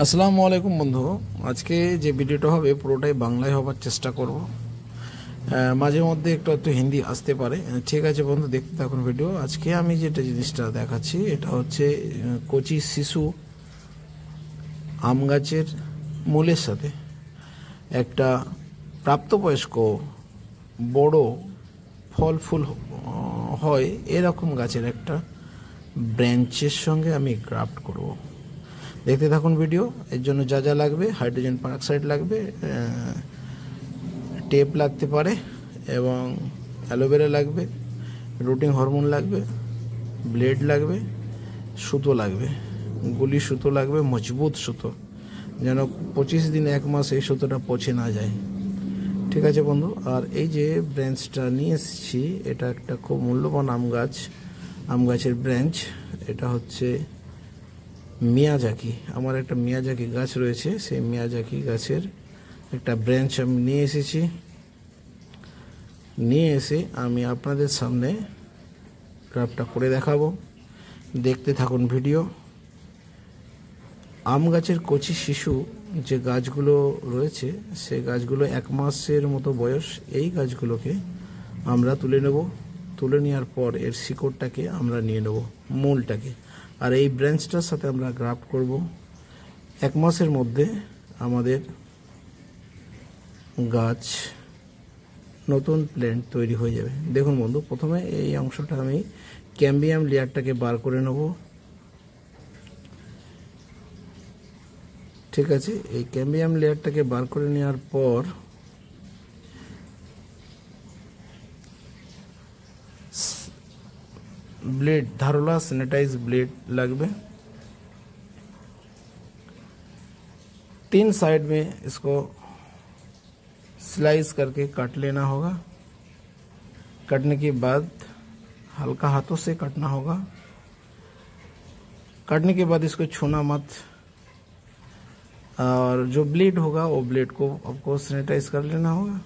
আসসালামু আলাইকুম বন্ধু। আজকে যে ভিডিওটা হবে পুরোটাই বাংলায় হবার চেষ্টা করব। মাঝে মধ্যে একটু একটু হিন্দি আসতে পারে। ঠিক আছে বন্ধু, দেখতে থাকুন ভিডিও। আজকে আমি যেটা জিনিসটা দেখাচ্ছি এটা হচ্ছে কচি শিশু আম গাছের মূলের সাথে একটা প্রাপ্তবয়স্ক বড় ফল ফুল হয় এরকম গাছের একটা ব্রাঞ্চের সঙ্গে আমি গ্রাফট করব। দেখতে থাকুন ভিডিও। এর জন্য যা যা লাগবে, হাইড্রোজেন পারঅক্সাইড লাগবে, টেপ লাগতে পারে এবং অ্যালোভেরা লাগবে, রুটিং হরমোন লাগবে, ব্লেড লাগবে, সুতো লাগবে, গুলি সুতো লাগবে, মজবুত সুতো, যেন 25 দিন 1 মাস এই সুতোটা পচে না যায়। ঠিক আছে বন্ধু। আর এই যে ব্রাঞ্চটা নিয়ে এসেছি এটা একটা খুব মূল্যবান আম গাছের ব্রাঞ্চ। এটা হচ্ছে মিয়াজাকি। আমার একটা মিয়াজাকি গাছ রয়েছে, সেই মিয়াজাকি গাছের একটা ব্রাঞ্চ আমি নিয়ে এসেছি। নিয়ে এসে আমি আপনাদের সামনে গ্রাফটা করে দেখাবো। দেখতে থাকুন ভিডিও। আম গাছের কচি শিশু যে গাছগুলো রয়েছে সেই গাছগুলো 1 মাসের মতো বয়স। এই গাছগুলোকে আমরা তুলে নেব। তুলে নেওয়ার পর এর শিকড়টাকে আমরা নিয়ে নেব, মূলটাকে। আর এই ব্রাঞ্চটার সাথে আমরা গ্রাফট করব। 1 মাসের মধ্যে আমাদের গাছ নতুন প্ল্যান্ট তৈরি হয়ে যাবে। দেখুন বন্ধু, প্রথমে এই অংশটা আমি ক্যাম্বিয়াম লেয়ারটাকে বার করে নেব। ঠিক আছে, এই ক্যাম্বিয়াম লেয়ারটাকে বার করে নেওয়ার পর ब्लेड, धारोला सैनिटाइज ब्लेड लगभग 3 साइड में इसको स्लाइस करके काट लेना होगा। कटने के बाद हल्का हाथों से कटना होगा। काटने के बाद इसको छूना मत। और जो ब्लेड होगा वो ब्लेड को आपको सैनिटाइज कर लेना होगा।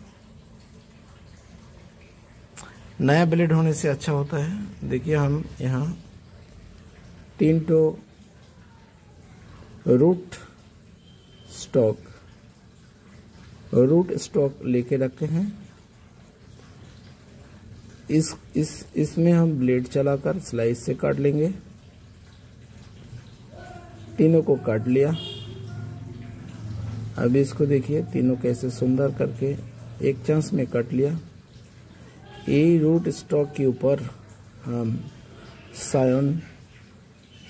नया ब्लेड होने से अच्छा होता है। देखिए हम यहाँ 3 तो रूट स्टॉक लेके रखे हैं। इसमें हम ब्लेड चलाकर स्लाइस से काट लेंगे। तीनों को काट लिया। अभी इसको देखिए तीनों कैसे सुंदर करके एक चांस में काट लिया। ये रूट स्टॉक के ऊपर हम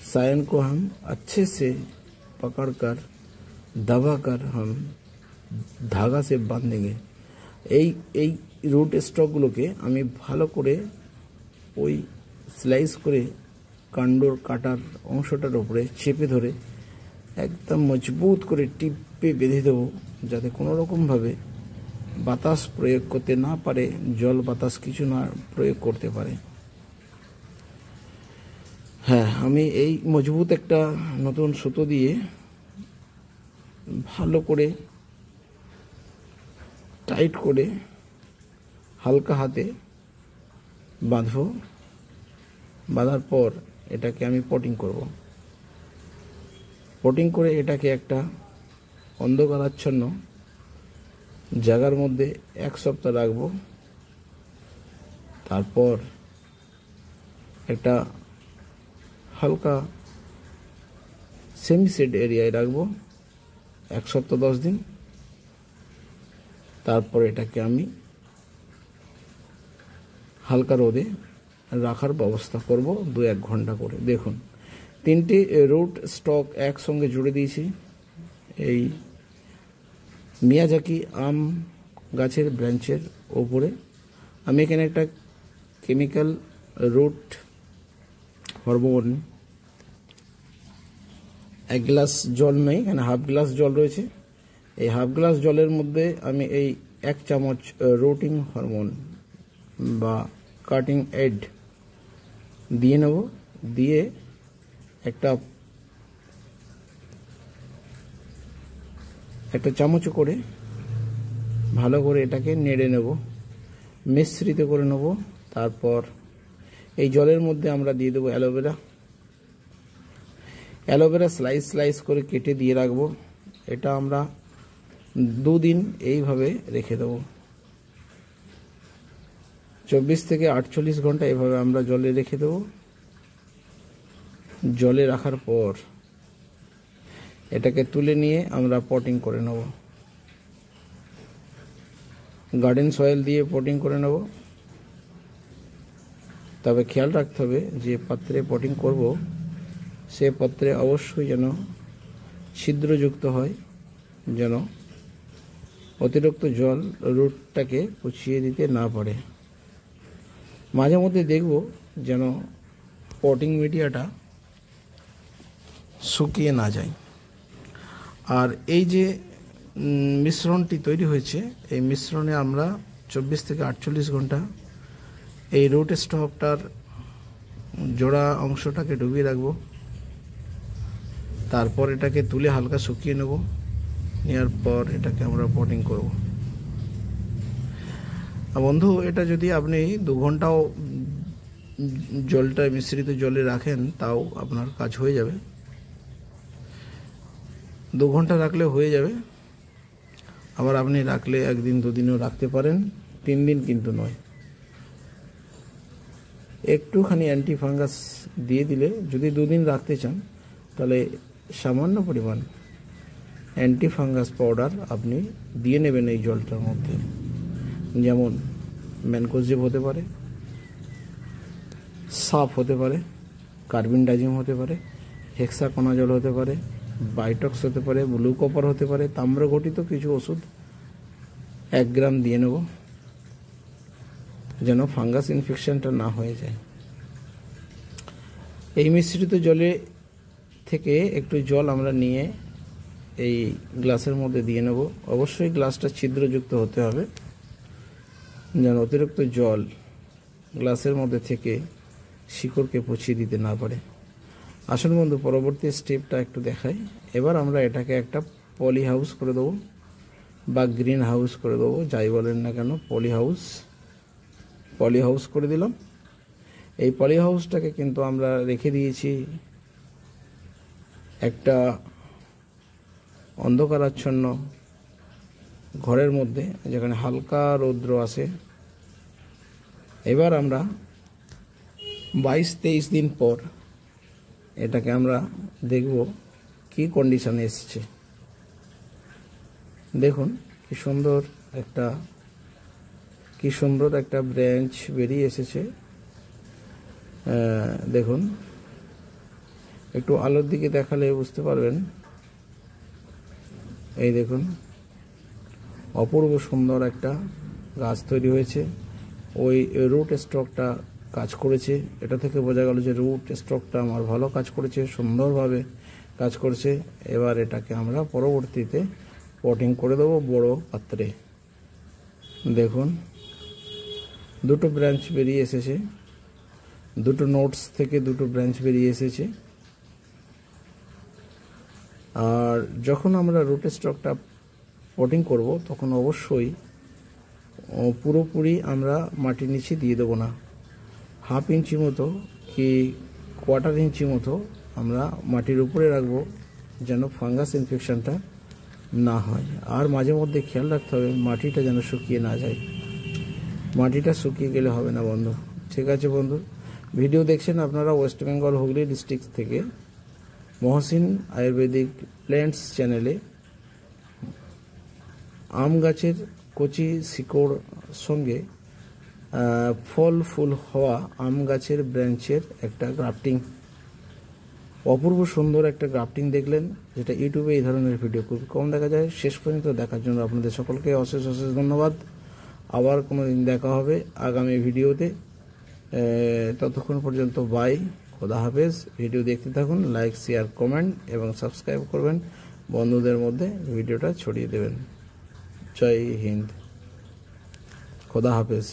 सायन को हम अच्छे से पकड़कर दबाकर हम धागा से बांध देंगे। এই রুট স্টকগুলোকে আমি ভালো করে ওই স্লাইস করে কাণ্ডর কাটার অংশটার উপরে চেপে ধরে একদম মজবুত করে টিপে বেঁধে দেবো, যাতে কোনো রকমভাবে বাতাস প্রয়োগ করতে না পারে, জল বাতাস কিছু না প্রয়োগ করতে পারে। হ্যাঁ, আমি এই মজবুত একটা নতুন সুতো দিয়ে ভালো করে টাইট করে হালকা হাতে বাঁধবো। বাঁধার পর এটাকে আমি পটিং করব। পটিং করে এটাকে একটা অন্ধকারাচ্ছন্ন জায়গার মধ্যে 1 সপ্তাহ রাখবো। তারপর একটা হালকা সেমি শেড এরিয়ায় রাখবো 1 সপ্তাহ 10 দিন। তারপর এটাকে আমি হালকা রোদে রাখার ব্যবস্থা করব 2-1 ঘন্টা করে। দেখুন 3টি রুট স্টক একসঙ্গে জুড়ে দিয়েছি এই মিয়াজাকি আম গাছের ব্রাঞ্চের ওপরে। আমি এখানে একটা কেমিক্যাল রুট হরমোন 1 গ্লাস জল নেই, এখানে হাফ গ্লাস জল রয়েছে। এই হাফ গ্লাস জলের মধ্যে আমি এই 1 চামচ রুটিং হরমোন বা কাটিং এড দিয়ে নেব। দিয়ে একটা চামচ করে ভালো করে এটাকে নেড়ে নেব, মিশ্রিত করে নেব। তারপর এই জলের মধ্যে আমরা দিয়ে দেবো অ্যালোভেরা। অ্যালোভেরা স্লাইস করে কেটে দিয়ে রাখবো। এটা আমরা 2 দিন এইভাবে রেখে দেবো। 24 থেকে 48 ঘন্টা এভাবে আমরা জলে রেখে দেবো। জলে রাখার পর এটাকে তুলে নিয়ে আমরা পটিং করে নেব। গার্ডেন সয়েল দিয়ে পটিং করে নেব। তবে খেয়াল রাখতে হবে যে পাত্রে পটিং করব সে পাত্রে অবশ্যই যেন ছিদ্রযুক্ত হয়, যেন অতিরিক্ত জল রুটটাকে পচিয়ে দিতে না পারে। মাঝে মধ্যে দেখব যেন পটিং মিডিয়াটা শুকিয়ে না যায়। আর এই যে মিশ্রণটি তৈরি হয়েছে, এই মিশ্রণে আমরা 24 থেকে 48 ঘন্টা এই রুট স্টকটার জোড়া অংশটাকে ডুবিয়ে রাখবো। তারপর এটাকে তুলে হালকা শুকিয়ে নেব। নেওয়ার পর এটাকে আমরা পটিং করব। বন্ধু, এটা যদি আপনি 2 ঘন্টাও জলটা মিশ্রিত জলে রাখেন তাও আপনার কাজ হয়ে যাবে। 2 ঘন্টা রাখলে হয়ে যাবে। আবার আপনি রাখলে 1 দিন 2 দিনও রাখতে পারেন, 3 দিন কিন্তু নয়। একটুখানি অ্যান্টি ফাঙ্গাস দিয়ে দিলে, যদি 2 দিন রাখতে চান তাহলে সামান্য পরিমাণ অ্যান্টি ফাঙ্গাস পাউডার আপনি দিয়ে নেবেন এই জলটার মধ্যে। যেমন ম্যানকোজেব হতে পারে, সাফ হতে পারে, কার্বিনডাজিম হতে পারে, হেক্সাকোনাজল হতে পারে, বাইটক্স হতে পারে, ব্লু কপার হতে পারে, তাম্র ঘটিত কিছু ওষুধ 1 গ্রাম দিয়ে নেব, যেন ফাঙ্গাস ইনফেকশনটা না হয়ে যায়। এই মিশ্রিত জলে থেকে একটু জল আমরা নিয়ে এই গ্লাসের মধ্যে দিয়ে নেব। অবশ্যই গ্লাসটা ছিদ্রযুক্ত হতে হবে, যেন অতিরিক্ত জল গ্লাসের মধ্যে থেকে শিকড়কে পচিয়ে দিতে না পারে। আসুন বন্ধু, পরবর্তী স্টেপটা একটু দেখাই। এবার আমরা এটাকে একটা পলি হাউস করে দেবো বা গ্রিন হাউস করে দেবো, যাই বলেন না কেন। পলি হাউস করে দিলাম। এই পলি হাউসটাকে কিন্তু আমরা রেখে দিয়েছি একটা অন্ধকারাচ্ছন্ন ঘরের মধ্যে, যেখানে হালকা রৌদ্র আসে। এবার আমরা 22-23 দিন পর এটাকে আমরা দেখব কি কন্ডিশনে এসেছে। দেখুন কি সুন্দর একটা ব্রাঞ্চ বেরিয়ে এসেছে। দেখুন, একটু আলোর দিকে দেখালে বুঝতে পারবেন। এই দেখুন, অপূর্ব সুন্দর একটা গাছ তৈরি হয়েছে। ওই রুট স্টকটা কাজ করেছে। এটা থেকে বোঝা গেল যে রুট স্টকটা আমার ভালো কাজ করেছে, সুন্দরভাবে কাজ করেছে। এবার এটাকে আমরা পরবর্তীতে পটিং করে দেবো বড় পাত্রে। দেখুন, 2টো ব্রাঞ্চ বেরিয়ে এসেছে, 2টো নোটস থেকে 2টো ব্রাঞ্চ বেরিয়ে এসেছে। আর যখন আমরা রুট স্টকটা পটিং করব তখন অবশ্যই পুরোপুরি আমরা মাটির নিচে দিয়ে দেবো না। 1/2 ইঞ্চি মতো কি 1/4 ইঞ্চি মতো আমরা মাটির উপরে রাখবো, যেন ফাঙ্গাস ইনফেকশনটা না হয়। আর মাঝে মধ্যে খেয়াল রাখতে হবে মাটিটা যেন শুকিয়ে না যায়। মাটিটা শুকিয়ে গেলে হবে না বন্ধু। ঠিক আছে বন্ধু, ভিডিও দেখছেন আপনারা ওয়েস্ট বেঙ্গল হুগলি ডিস্ট্রিক্ট থেকে মহসিন আয়ুর্বেদিক প্ল্যান্টস চ্যানেলে আম গাছের কচি শিকড় সঙ্গে ফল ফুল হওয়া আম গাছের ব্রাঞ্চের একটা গ্রাফটিং, অপূর্ব সুন্দর একটা গ্রাফটিং দেখলেন, যেটা ইউটিউবে এই ধরনের ভিডিও খুব কম দেখা যায়। শেষ পর্যন্ত দেখার জন্য আপনাদের সকলকে অশেষ ধন্যবাদ। আবার কোনো দিন দেখা হবে আগামী ভিডিওতে। ততক্ষণ পর্যন্ত বাই, খোদা হাফেজ। ভিডিও দেখতে থাকুন, লাইক শেয়ার কমেন্ট এবং সাবস্ক্রাইব করবেন, বন্ধুদের মধ্যে ভিডিওটা ছড়িয়ে দেবেন। জয় হিন্দ, খোদা হাফেজ।